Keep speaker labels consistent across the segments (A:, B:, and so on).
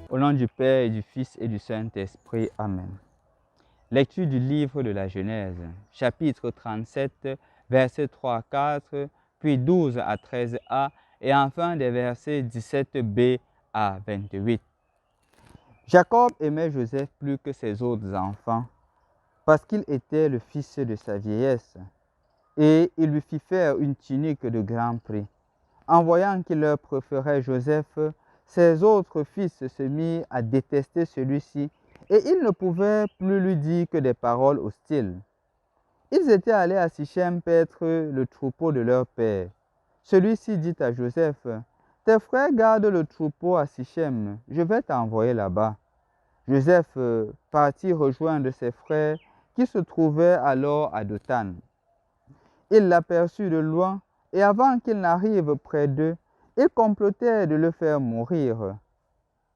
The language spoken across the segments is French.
A: Au nom du Père et du Fils et du Saint-Esprit. Amen. Lecture du livre de la Genèse, chapitre 37, versets 3 à 4, puis 12 à 13a et enfin des versets 17b à 28. Jacob aimait Joseph plus que ses autres enfants parce qu'il était le fils de sa vieillesse et il lui fit faire une tunique de grand prix. En voyant qu'il leur préférait Joseph, ses autres fils se mirent à détester celui-ci et ils ne pouvaient plus lui dire que des paroles hostiles. Ils étaient allés à Sichem paître le troupeau de leur père. Celui-ci dit à Joseph, « Tes frères gardent le troupeau à Sichem, je vais t'envoyer là-bas. » Joseph partit rejoindre ses frères qui se trouvaient alors à Dothan. Il l'aperçut de loin et avant qu'il n'arrive près d'eux, ils complotaient de le faire mourir.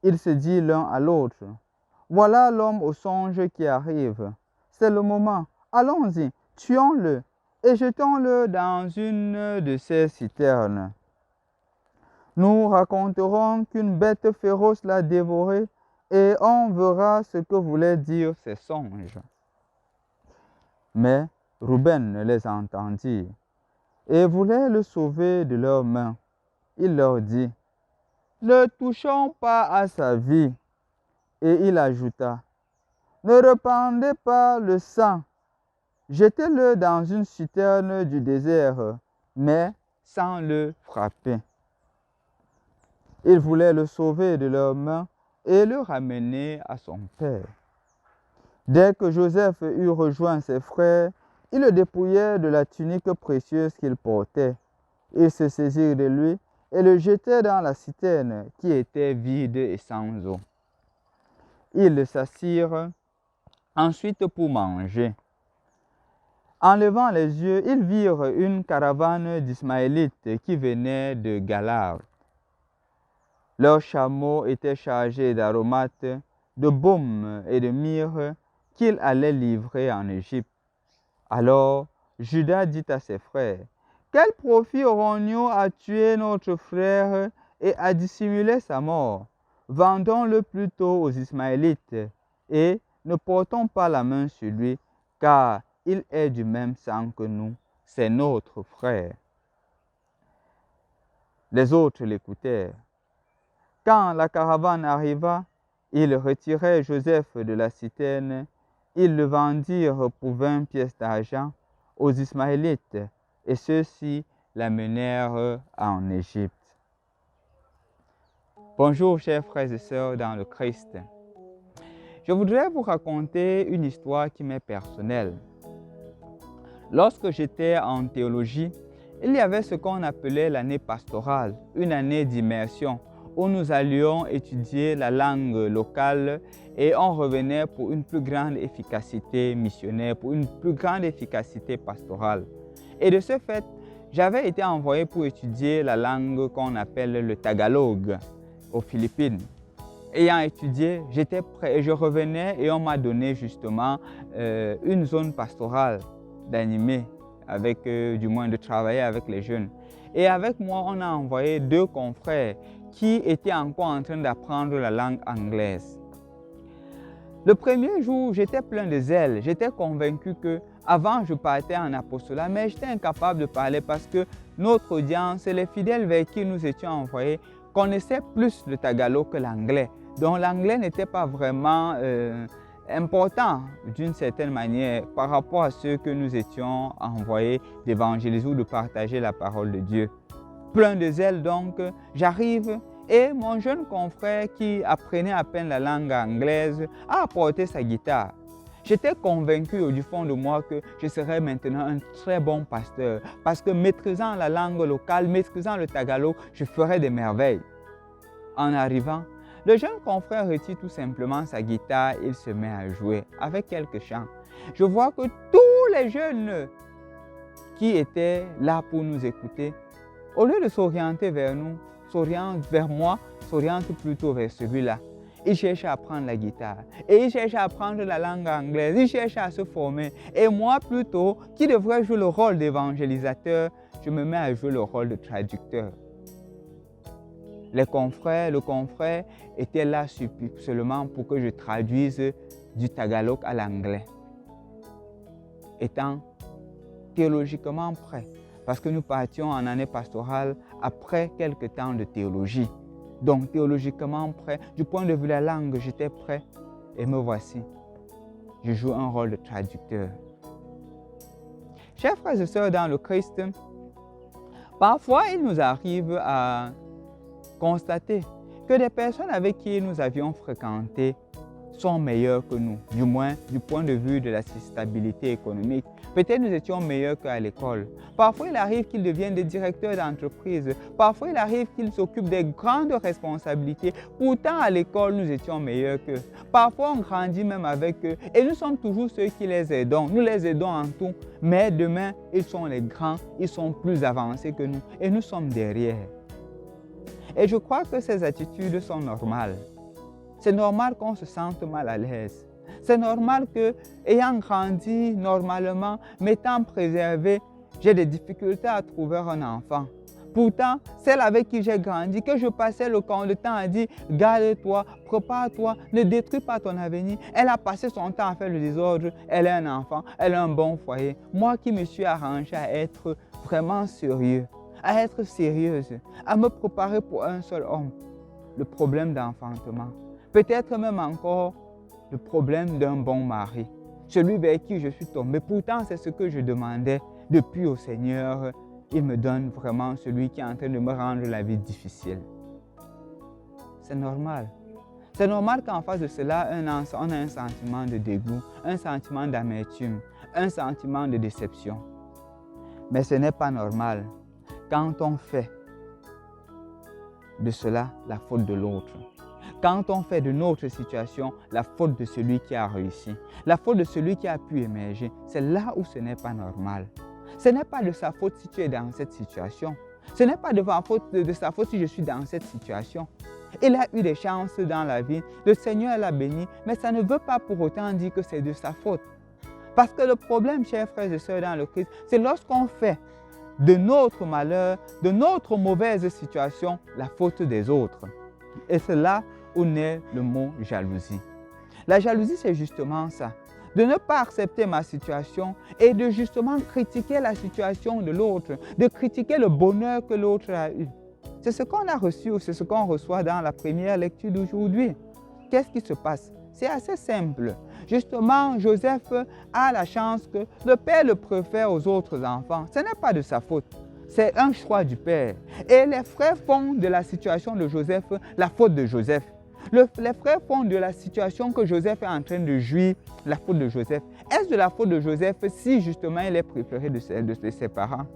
A: Ils se dirent l'un à l'autre, « Voilà l'homme au songe qui arrive. C'est le moment. Allons-y, tuons-le et jetons-le dans une de ces citernes. Nous raconterons qu'une bête féroce l'a dévoré et on verra ce que voulaient dire ces songes. » Mais Ruben ne les entendit et voulait le sauver de leurs mains. Il leur dit, « Ne touchons pas à sa vie. » Et il ajouta, « Ne répandez pas le sang. Jetez-le dans une citerne du désert, mais sans le frapper. » Il voulait le sauver de leurs mains et le ramener à son père. Dès que Joseph eut rejoint ses frères, ils le dépouillèrent de la tunique précieuse qu'il portait. Ils se saisirent de lui et le jetèrent dans la citerne qui était vide et sans eau. Ils s'assirent ensuite pour manger. En levant les yeux, ils virent une caravane d'Ismaélites qui venait de Galad. Leurs chameaux étaient chargés d'aromates, de baumes et de myrrhe qu'ils allaient livrer en Égypte. Alors Judas dit à ses frères, « Quel profit aurons-nous à tuer notre frère et à dissimuler sa mort? Vendons-le plutôt aux Ismaélites et ne portons pas la main sur lui, car il est du même sang que nous, c'est notre frère. » Les autres l'écoutèrent. Quand la caravane arriva, ils retirèrent Joseph de la citerne. Ils le vendirent pour 20 pièces d'argent aux Ismaélites et ceux-ci l'amenèrent en Égypte. Bonjour chers frères et sœurs dans le Christ. Je voudrais vous raconter une histoire qui m'est personnelle. Lorsque j'étais en théologie, il y avait ce qu'on appelait l'année pastorale, une année d'immersion où nous allions étudier la langue locale et on revenait pour une plus grande efficacité missionnaire, pour une plus grande efficacité pastorale. Et de ce fait, j'avais été envoyé pour étudier la langue qu'on appelle le tagalog aux Philippines. Ayant étudié, j'étais prêt et je revenais et on m'a donné justement une zone pastorale d'animer, du moins de travailler avec les jeunes. Et avec moi, on a envoyé 2 confrères qui étaient encore en train d'apprendre la langue anglaise. Le premier jour, j'étais plein de zèle. J'étais convaincu que avant je partais en apostolat, mais j'étais incapable de parler parce que notre audience et les fidèles vers qui nous étions envoyés connaissaient plus le tagalog que l'anglais. Donc l'anglais n'était pas vraiment important d'une certaine manière par rapport à ceux que nous étions envoyés d'évangéliser ou de partager la parole de Dieu. Plein de zèle donc, j'arrive et mon jeune confrère qui apprenait à peine la langue anglaise a apporté sa guitare. J'étais convaincu du fond de moi que je serais maintenant un très bon pasteur parce que maîtrisant la langue locale, maîtrisant le tagalog, je ferais des merveilles. En arrivant, le jeune confrère retire tout simplement sa guitare et il se met à jouer avec quelques chants. Je vois que tous les jeunes qui étaient là pour nous écouter, au lieu de s'orienter vers nous, s'orientent vers moi, s'orientent plutôt vers celui-là. Ils cherchent à apprendre la guitare et ils cherchent à apprendre la langue anglaise, ils cherchent à se former. Et moi plutôt, qui devrais jouer le rôle d'évangélisateur, je me mets à jouer le rôle de traducteur. le confrère était là seulement pour que je traduise du tagalog à l'anglais. Étant théologiquement prêt, parce que nous partions en année pastorale après quelques temps de théologie. Donc théologiquement prêt, du point de vue de la langue, j'étais prêt et me voici. Je joue un rôle de traducteur. Chers frères et sœurs dans le Christ, parfois il nous arrive à constater que des personnes avec qui nous avions fréquenté sont meilleurs que nous, du moins du point de vue de la stabilité économique. Peut-être nous étions meilleurs qu'à l'école. Parfois, il arrive qu'ils deviennent des directeurs d'entreprise. Parfois, il arrive qu'ils s'occupent des grandes responsabilités. Pourtant, à l'école, nous étions meilleurs qu'eux. Parfois, on grandit même avec eux et nous sommes toujours ceux qui les aidons. Nous les aidons en tout, mais demain, ils sont les grands, ils sont plus avancés que nous et nous sommes derrière. Et je crois que ces attitudes sont normales. C'est normal qu'on se sente mal à l'aise. C'est normal que, ayant grandi normalement, m'étant préservé, j'ai des difficultés à trouver un enfant. Pourtant, celle avec qui j'ai grandi, que je passais le temps à dire « Garde-toi, prépare-toi, ne détruis pas ton avenir ». Elle a passé son temps à faire le désordre, elle est un enfant, elle a un bon foyer. Moi qui me suis arrangé à être vraiment sérieux, à être sérieuse, à me préparer pour un seul homme. Le problème d'enfantement. Peut-être même encore le problème d'un bon mari, celui vers qui je suis tombé. Pourtant, c'est ce que je demandais depuis au Seigneur. Il me donne vraiment celui qui est en train de me rendre la vie difficile. C'est normal. C'est normal qu'en face de cela, on a un sentiment de dégoût, un sentiment d'amertume, un sentiment de déception. Mais ce n'est pas normal quand on fait de cela la faute de l'autre. Quand on fait de notre situation la faute de celui qui a réussi, la faute de celui qui a pu émerger, c'est là où ce n'est pas normal. Ce n'est pas de sa faute si tu es dans cette situation. Ce n'est pas de sa faute si je suis dans cette situation. Il a eu des chances dans la vie, le Seigneur l'a béni, mais ça ne veut pas pour autant dire que c'est de sa faute. Parce que le problème, chers frères et sœurs dans le Christ, c'est lorsqu'on fait de notre malheur, de notre mauvaise situation, la faute des autres. Et c'est là où naît le mot jalousie. La jalousie, c'est justement ça. De ne pas accepter ma situation et de justement critiquer la situation de l'autre, de critiquer le bonheur que l'autre a eu. C'est ce qu'on a reçu, c'est ce qu'on reçoit dans la première lecture d'aujourd'hui. Qu'est-ce qui se passe? C'est assez simple. Justement, Joseph a la chance que le père le préfère aux autres enfants. Ce n'est pas de sa faute. C'est un choix du père. Et les frères font de la situation de Joseph la faute de Joseph. Les frères font de la situation que Joseph est en train de jouir la faute de Joseph. Est-ce de la faute de Joseph si justement il est préféré de ses parents?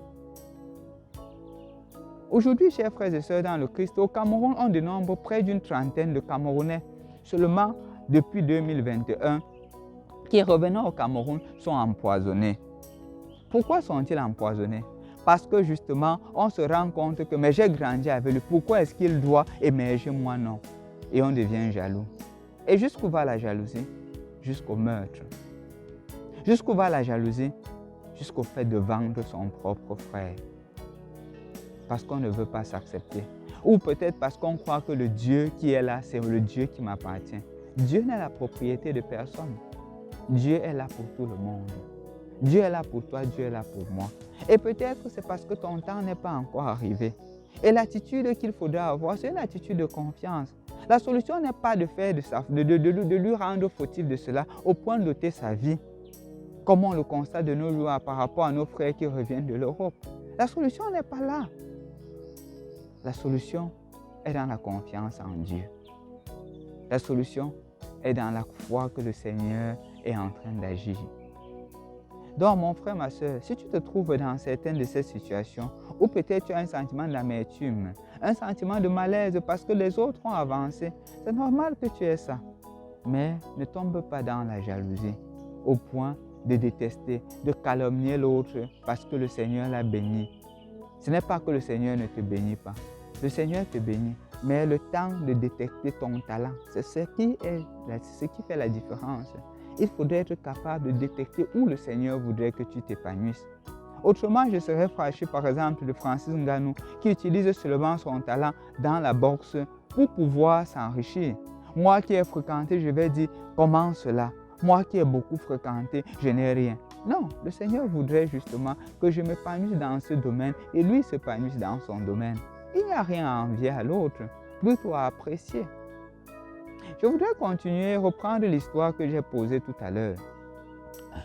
A: Aujourd'hui, chers frères et sœurs dans le Christ, au Cameroun, on dénombre près d'une trentaine de Camerounais. Seulement depuis 2021, qui revenant au Cameroun sont empoisonnés. Pourquoi sont-ils empoisonnés? Parce que justement, on se rend compte que mais j'ai grandi avec lui, pourquoi est-ce qu'il doit émerger, moi non? Et on devient jaloux. Et jusqu'où va la jalousie? Jusqu'au meurtre. Jusqu'où va la jalousie? Jusqu'au fait de vendre son propre frère. Parce qu'on ne veut pas s'accepter. Ou peut-être parce qu'on croit que le Dieu qui est là, c'est le Dieu qui m'appartient. Dieu n'est la propriété de personne. Dieu est là pour tout le monde. Dieu est là pour toi, Dieu est là pour moi. Et peut-être c'est parce que ton temps n'est pas encore arrivé. Et l'attitude qu'il faudra avoir, c'est une attitude de confiance. La solution n'est pas de faire de lui rendre fautif de cela au point d'ôter sa vie, comme on le constate de nos jours par rapport à nos frères qui reviennent de l'Europe. La solution n'est pas là. La solution est dans la confiance en Dieu. La solution est dans la foi que le Seigneur est en train d'agir. Donc, mon frère, ma soeur, si tu te trouves dans certaines de ces situations, ou peut-être tu as un sentiment d'amertume, un sentiment de malaise parce que les autres ont avancé, c'est normal que tu aies ça. Mais ne tombe pas dans la jalousie, au point de détester, de calomnier l'autre parce que le Seigneur l'a béni. Ce n'est pas que le Seigneur ne te bénit pas. Le Seigneur te bénit, mais le temps de détecter ton talent, c'est ce qui fait la différence. Il faudrait être capable de détecter où le Seigneur voudrait que tu t'épanouisses. Autrement, je serais fâché par exemple de Francis Ngannou qui utilise seulement son talent dans la boxe pour pouvoir s'enrichir. Moi qui ai fréquenté, je vais dire comment cela? Moi qui ai beaucoup fréquenté, je n'ai rien. Non, le Seigneur voudrait justement que je m'épanouisse dans ce domaine et lui s'épanouisse dans son domaine. Il n'y a rien à envier à l'autre, plutôt à apprécier. Je voudrais continuer et reprendre l'histoire que j'ai posée tout à l'heure.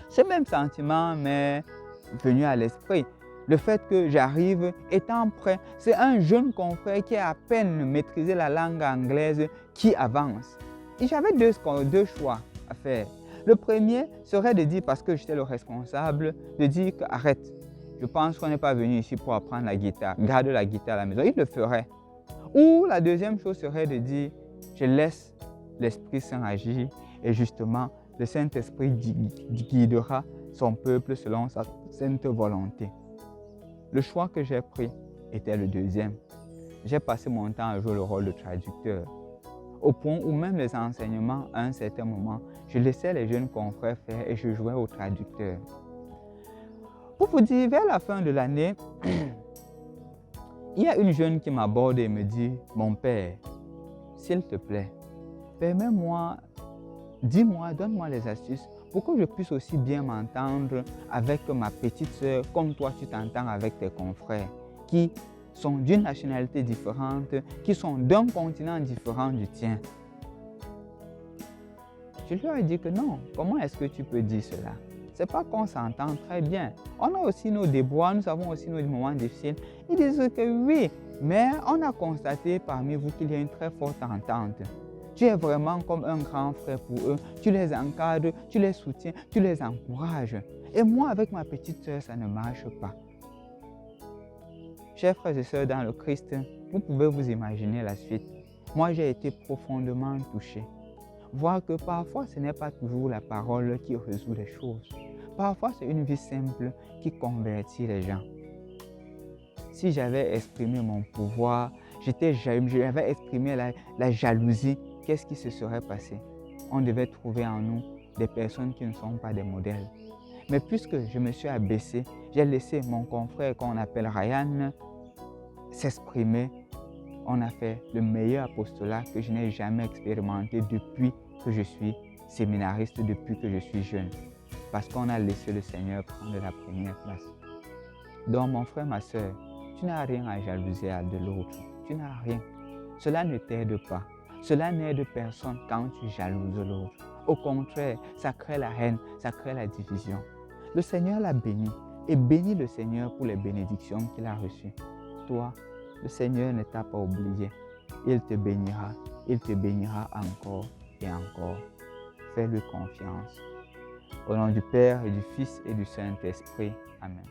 A: Ce même sentiment m'est venu à l'esprit. Le fait que j'arrive étant prêt, c'est un jeune confrère qui a à peine maîtrisé la langue anglaise qui avance. Et j'avais deux choix à faire. Le premier serait de dire, parce que j'étais le responsable, de dire qu'arrête, je pense qu'on n'est pas venu ici pour apprendre la guitare, garde la guitare à la maison, il le ferait. Ou la deuxième chose serait de dire, je laisse l'Esprit Saint agir et justement, le Saint-Esprit guidera son peuple selon sa sainte volonté. Le choix que j'ai pris était le deuxième. J'ai passé mon temps à jouer le rôle de traducteur, au point où même les enseignements, à un certain moment, je laissais les jeunes confrères faire et je jouais au traducteur. Pour vous dire, vers la fin de l'année, il y a une jeune qui m'aborde et me dit, « Mon père, s'il te plaît, permets-moi, dis-moi, donne-moi les astuces pour que je puisse aussi bien m'entendre avec ma petite sœur comme toi tu t'entends avec tes confrères qui sont d'une nationalité différente, qui sont d'un continent différent du tien. » Je lui ai dit que non, comment est-ce que tu peux dire cela? C'est pas qu'on s'entend très bien. On a aussi nos déboires, nous avons aussi nos moments difficiles. Ils disent que oui, mais on a constaté parmi vous qu'il y a une très forte entente. Tu es vraiment comme un grand frère pour eux. Tu les encadres, tu les soutiens, tu les encourages. Et moi, avec ma petite sœur, ça ne marche pas. Chers frères et sœurs dans le Christ, vous pouvez vous imaginer la suite. Moi, j'ai été profondément touché. Voir que parfois, ce n'est pas toujours la parole qui résout les choses. Parfois, c'est une vie simple qui convertit les gens. Si j'avais exprimé mon pouvoir, j'avais exprimé la jalousie, qu'est-ce qui se serait passé? On devait trouver en nous des personnes qui ne sont pas des modèles. Mais puisque je me suis abaissé, j'ai laissé mon confrère qu'on appelle Ryan s'exprimer. On a fait le meilleur apostolat que je n'ai jamais expérimenté depuis que je suis séminariste, depuis que je suis jeune. Parce qu'on a laissé le Seigneur prendre la première place. Donc mon frère, ma soeur, tu n'as rien à jalouser de l'autre. Tu n'as rien. Cela ne t'aide pas. Cela n'aide personne quand tu jalouses l'autre. Au contraire, ça crée la haine, ça crée la division. Le Seigneur l'a béni et bénis le Seigneur pour les bénédictions qu'il a reçues. Toi, le Seigneur ne t'a pas oublié. Il te bénira encore et encore. Fais-lui confiance. Au nom du Père et du Fils et du Saint-Esprit. Amen.